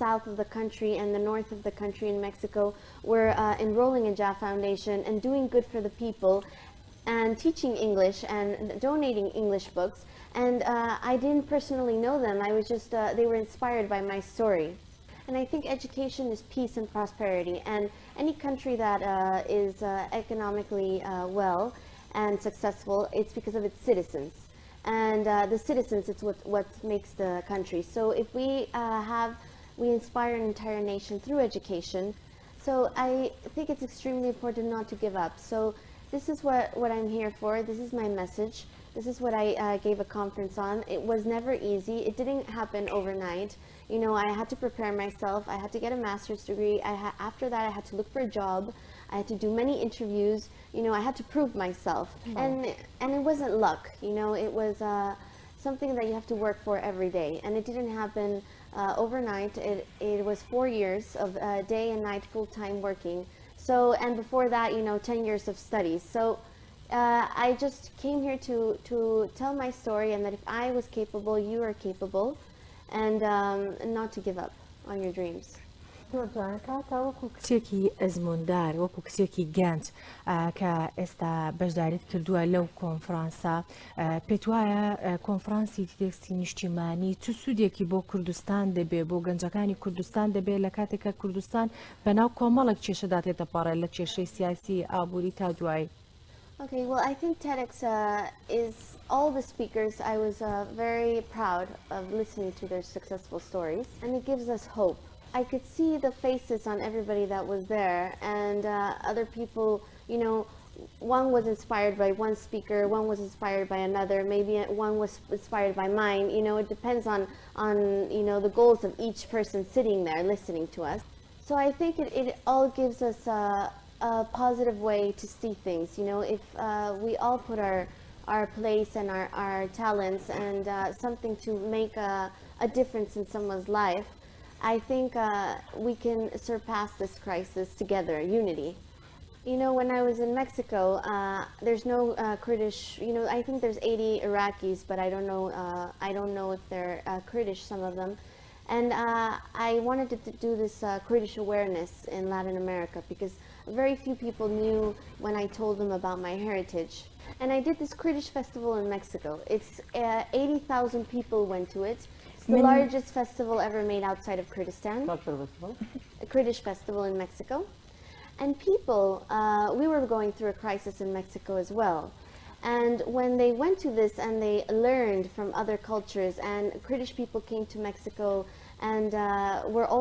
south of the country and the north of the country in Mexico were enrolling in Jaff Foundation and doing good for the people and teaching English and donating English books. And I didn't personally know them. I was just, they were inspired by my story. And I think education is peace and prosperity. And any country that is economically well and successful, it's because of its citizens. And the citizens, it's what makes the country. So if we inspire an entire nation through education. So I think it's extremely important not to give up. So this is what I'm here for. This is my message. This is what I gave a conference on. It was never easy. It didn't happen overnight. You know, I had to prepare myself. I had to get a master's degree. After that, I had to look for a job. I had to do many interviews. You know, I had to prove myself. And it wasn't luck. You know, it was something that you have to work for every day. And it didn't happen overnight. It was 4 years of day and night full-time working. So, and before that, you know, 10 years of studies. So I just came here to tell my story, and that if I was capable, you are capable, and not to give up on your dreams. وەکو کچێکی ئەزموندار وەکو کچێکی گەنج کە ئێستا بەشداریت کردووە لەو کۆنفرانسە پێت وایە کۆنفرانسی تێکستی نیشتیمانی چ سوودێکی بۆ کوردستان دەبێ بۆ گەنجەکانی کوردستان دەبێ لە کاتێکە کوردستان بەناو کۆمەڵێک کێشەدا تێتەپەڕێت لە کێشەی سیاسی ئابووری تا دوایی. Okay, well, I think TEDx is all the speakers. I was very proud of listening to their successful stories, and it gives us hope. I could see the faces on everybody that was there, and other people, you know, one was inspired by one speaker, one was inspired by another, maybe one was inspired by mine. You know, it depends on you know, the goals of each person sitting there listening to us. So I think it all gives us a positive way to see things. You know, if we all put our place and our talents and something to make a difference in someone's life, I think we can surpass this crisis together, unity. You know, when I was in Mexico, there's no Kurdish, you know, I think there's 80 Iraqis, but I don't know if they're Kurdish, some of them. And I wanted to do this Kurdish awareness in Latin America, because very few people knew when I told them about my heritage. And I did this Kurdish festival in Mexico. It's 80,000 people went to it. It's the largest festival ever made outside of Kurdistan. A Kurdish festival in Mexico. And people, we were going through a crisis in Mexico as well. And when they went to this and they learned from other cultures, and Kurdish people came to Mexico and were all